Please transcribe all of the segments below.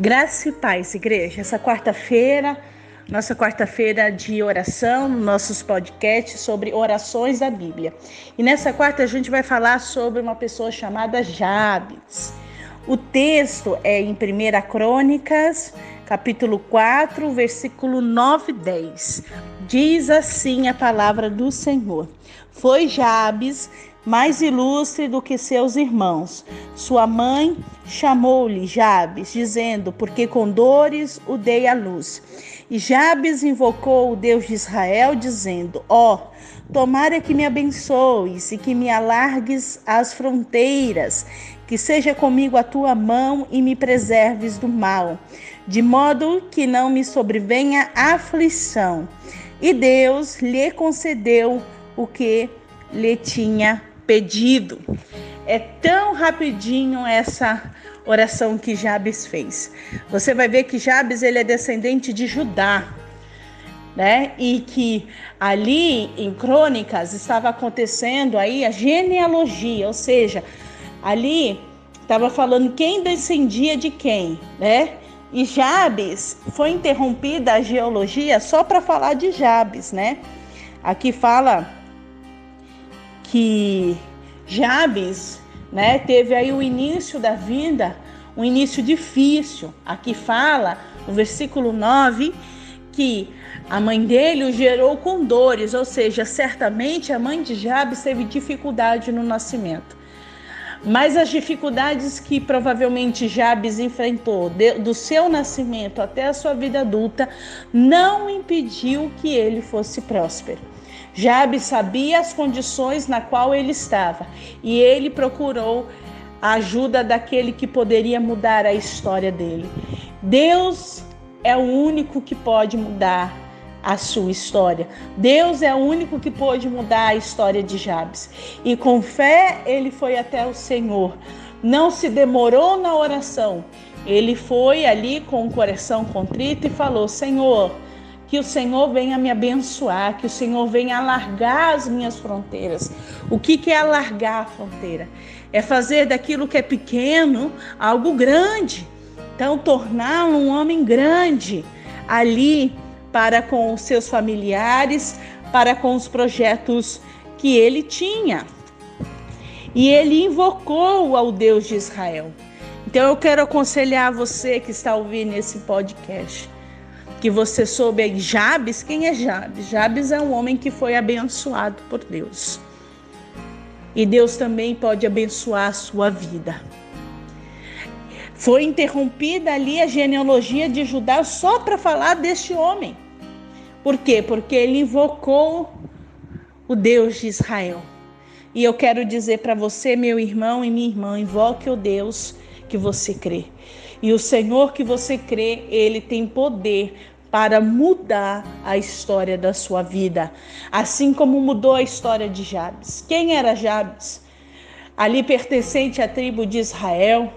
Graça e paz, igreja. Essa quarta-feira, nossa quarta-feira de oração, nossos podcasts sobre orações da Bíblia. E nessa quarta a gente vai falar sobre uma pessoa chamada Jabes. O texto é em 1 Crônicas, capítulo 4, versículo 9 e 10. Diz assim a palavra do Senhor: Foi Jabes mais ilustre do que seus irmãos. Sua mãe chamou-lhe Jabes, dizendo: porque com dores o dei à luz. E Jabes invocou o Deus de Israel, dizendo: tomara que me abençoes e que me alargues as fronteiras, que seja comigo a tua mão e me preserves do mal, de modo que não me sobrevenha aflição. E Deus lhe concedeu o que lhe tinha pedido. É tão rapidinho essa oração que Jabes fez. Você vai ver que Jabes ele é descendente de Judá, né? E que ali em Crônicas estava acontecendo aí a genealogia, ou seja, ali estava falando quem descendia de quem, né? E Jabes foi interrompida a genealogia só para falar de Jabes, né? Aqui fala que Jabes, né, teve aí o início da vida, um início difícil. Aqui fala, no versículo 9, que a mãe dele o gerou com dores, ou seja, certamente a mãe de Jabes teve dificuldade no nascimento. Mas as dificuldades que provavelmente Jabes enfrentou do seu nascimento até a sua vida adulta não impediu que ele fosse próspero. Jabes sabia as condições na qual ele estava e ele procurou a ajuda daquele que poderia mudar a história dele. Deus é o único que pode mudar a sua história. Deus é o único que pode mudar a história de Jabes. E com fé ele foi até o Senhor. Não se demorou na oração. Ele foi ali com o coração contrito e falou: Senhor, que o Senhor venha me abençoar, que o Senhor venha alargar as minhas fronteiras. O que é alargar a fronteira? É fazer daquilo que é pequeno algo grande. Então, torná-lo um homem grande ali para com os seus familiares, para com os projetos que ele tinha. E ele invocou ao Deus de Israel. Então, eu quero aconselhar você que está ouvindo esse podcast, que você soube aí, Jabes. Quem é Jabes? Jabes é um homem que foi abençoado por Deus. E Deus também pode abençoar a sua vida. Foi interrompida ali a genealogia de Judá só para falar deste homem. Por quê? Porque ele invocou o Deus de Israel. E eu quero dizer para você, meu irmão e minha irmã, invoque o Deus que você crê. E o Senhor que você crê, ele tem poder para mudar a história da sua vida, assim como mudou a história de Jabes. Quem era Jabes? Ali pertencente à tribo de Israel,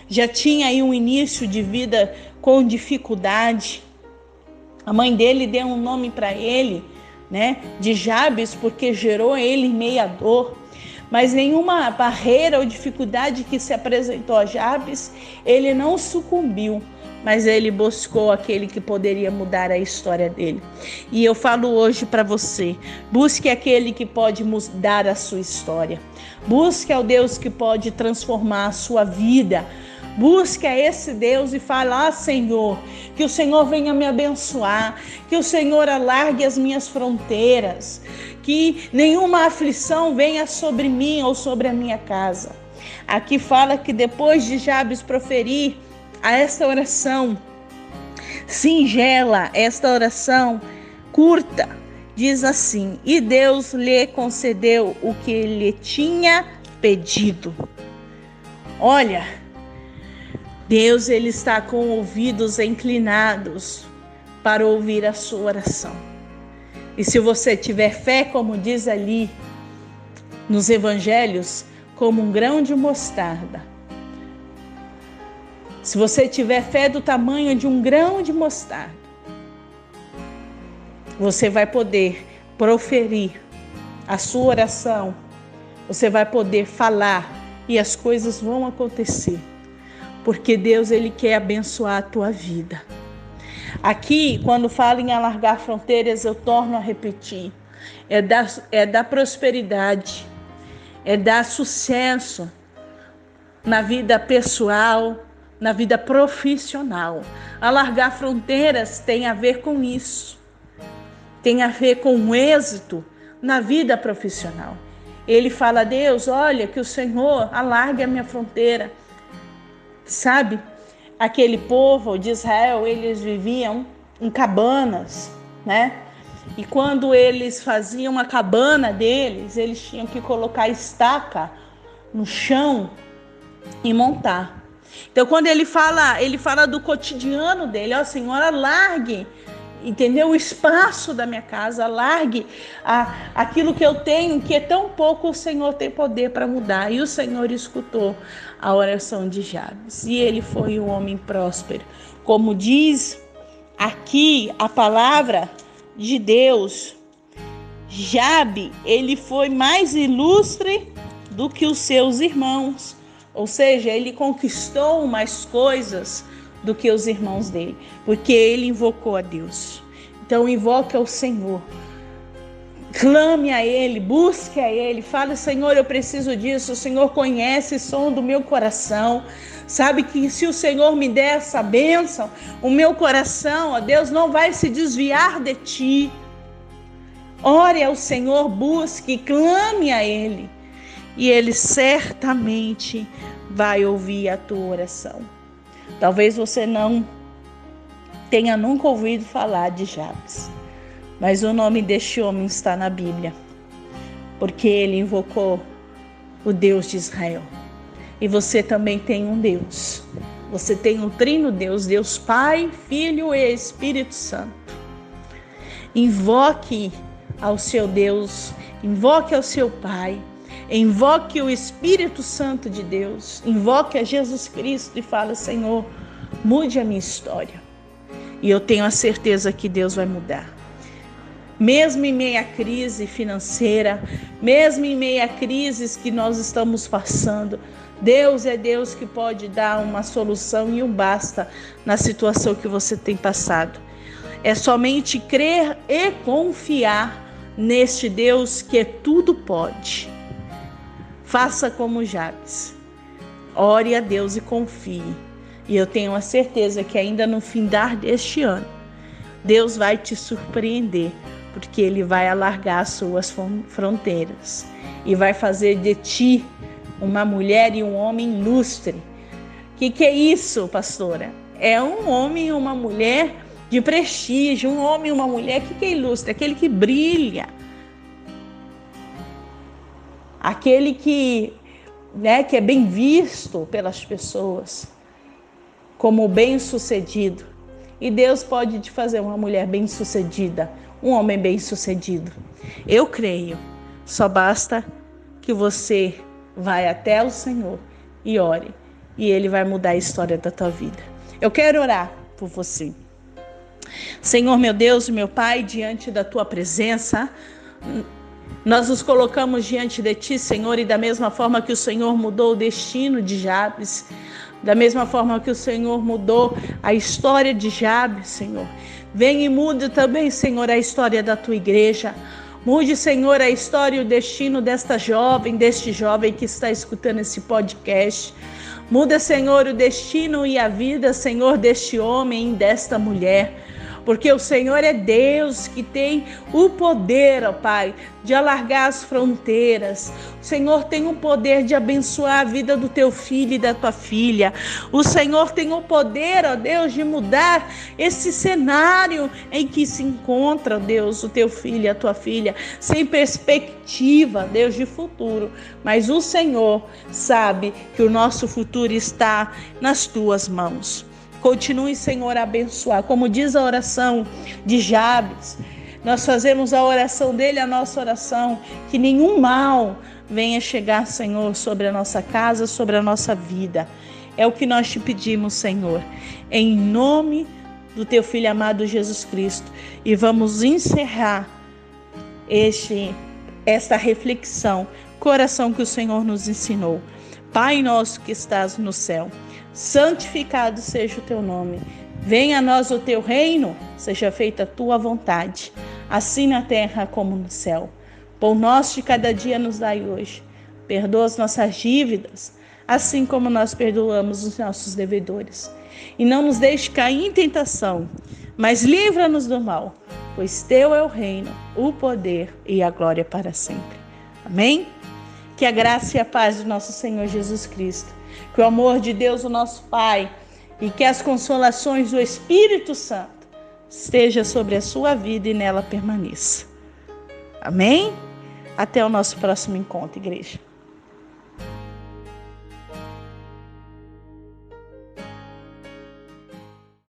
já tinha aí um início de vida com dificuldade. A mãe dele deu um nome para ele, né, de Jabes, porque gerou ele em meia dor. Mas nenhuma barreira ou dificuldade que se apresentou a Jabes, ele não sucumbiu, mas ele buscou aquele que poderia mudar a história dele. E eu falo hoje para você, busque aquele que pode mudar a sua história. Busque ao Deus que pode transformar a sua vida. Busque a esse Deus e fale: Senhor, que o Senhor venha me abençoar, que o Senhor alargue as minhas fronteiras, que nenhuma aflição venha sobre mim ou sobre a minha casa. Aqui fala que depois de Jabes proferir a esta oração singela, esta oração curta, diz assim: e Deus lhe concedeu o que ele tinha pedido. Olha, Deus ele está com ouvidos inclinados para ouvir a sua oração. E se você tiver fé, como diz ali nos evangelhos, como um grão de mostarda, se você tiver fé do tamanho de um grão de mostarda, você vai poder proferir a sua oração, você vai poder falar e as coisas vão acontecer. porque Deus, Ele quer abençoar a tua vida. Aqui, quando fala em alargar fronteiras, eu torno a repetir, é da prosperidade, é dar sucesso na vida pessoal, na vida profissional. Alargar fronteiras tem a ver com isso, tem a ver com o êxito na vida profissional. Ele fala: Deus, olha, que o Senhor alargue a minha fronteira. Sabe, aquele povo de Israel, eles viviam em cabanas, né? E quando eles faziam a cabana deles, eles tinham que colocar estaca no chão e montar. Então, quando ele fala do cotidiano dele: ó, Senhor, alargue, entendeu? O espaço da minha casa, alargue aquilo que eu tenho, que é tão pouco, o Senhor tem poder para mudar. E o Senhor escutou a oração de Jabes, e ele foi um homem próspero. Como diz aqui a palavra de Deus, Jabe, ele foi mais ilustre do que os seus irmãos. Ou seja, ele conquistou mais coisas do que os irmãos dele, porque ele invocou a Deus. Então, invoque ao Senhor, clame a Ele, busque a Ele, fale: Senhor, eu preciso disso. O Senhor conhece o som do meu coração, sabe que se o Senhor me der essa bênção, o meu coração, ó Deus, não vai se desviar de Ti. Ore ao Senhor, busque, clame a Ele, e Ele certamente vai ouvir a tua oração. Talvez você não tenha nunca ouvido falar de Jabes, mas o nome deste homem está na Bíblia, porque ele invocou o Deus de Israel. E você também tem um Deus. Você tem um trino Deus, Deus Pai, Filho e Espírito Santo. Invoque ao seu Deus, invoque ao seu Pai, invoque o Espírito Santo de Deus, invoque a Jesus Cristo e fala: Senhor, mude a minha história. E eu tenho a certeza que Deus vai mudar. Mesmo em meio à crise financeira, mesmo em meio a crises que nós estamos passando, Deus é Deus que pode dar uma solução e um basta na situação que você tem passado. É somente crer e confiar neste Deus que tudo pode. Faça como Jabes. Ore a Deus e confie. E eu tenho a certeza que ainda no findar deste ano, Deus vai te surpreender, porque Ele vai alargar as suas fronteiras e vai fazer de ti uma mulher e um homem ilustre. O que é isso, pastora? É um homem e uma mulher de prestígio, um homem e uma mulher que é ilustre, aquele que brilha, aquele que é bem visto pelas pessoas como bem-sucedido. E Deus pode te fazer uma mulher bem-sucedida, um homem bem-sucedido. Eu creio. Só basta que você vá até o Senhor e ore, e Ele vai mudar a história da tua vida. Eu quero orar por você. Senhor, meu Deus e meu Pai, diante da tua presença, nós nos colocamos diante de ti, Senhor, e da mesma forma que o Senhor mudou o destino de Jabes, da mesma forma que o Senhor mudou a história de Jabes, Senhor, vem e mude também, Senhor, a história da tua igreja. Mude, Senhor, a história e o destino deste jovem que está escutando esse podcast. Muda, Senhor, o destino e a vida, Senhor, deste homem e desta mulher. Porque o Senhor é Deus que tem o poder, ó Pai, de alargar as fronteiras. O Senhor tem o poder de abençoar a vida do teu filho e da tua filha. O Senhor tem o poder, ó Deus, de mudar esse cenário em que se encontra, ó Deus, o teu filho e a tua filha, sem perspectiva, Deus, de futuro. Mas o Senhor sabe que o nosso futuro está nas tuas mãos. Continue, Senhor, a abençoar. Como diz a oração de Jabes, nós fazemos a oração dele, a nossa oração, que nenhum mal venha chegar, Senhor, sobre a nossa casa, sobre a nossa vida. É o que nós te pedimos, Senhor, em nome do teu Filho amado Jesus Cristo. E vamos encerrar esta reflexão, coração que o Senhor nos ensinou. Pai nosso que estás no céu, santificado seja o teu nome. Venha a nós o teu reino, seja feita a tua vontade, assim na terra como no céu. Pão nosso de cada dia nos dai hoje. Perdoa as nossas dívidas, assim como nós perdoamos os nossos devedores. E não nos deixe cair em tentação, mas livra-nos do mal, pois teu é o reino, o poder e a glória para sempre. Amém? Que a graça e a paz do nosso Senhor Jesus Cristo, que o amor de Deus, o nosso Pai, e que as consolações do Espírito Santo esteja sobre a sua vida e nela permaneça. Amém? Até o nosso próximo encontro, igreja.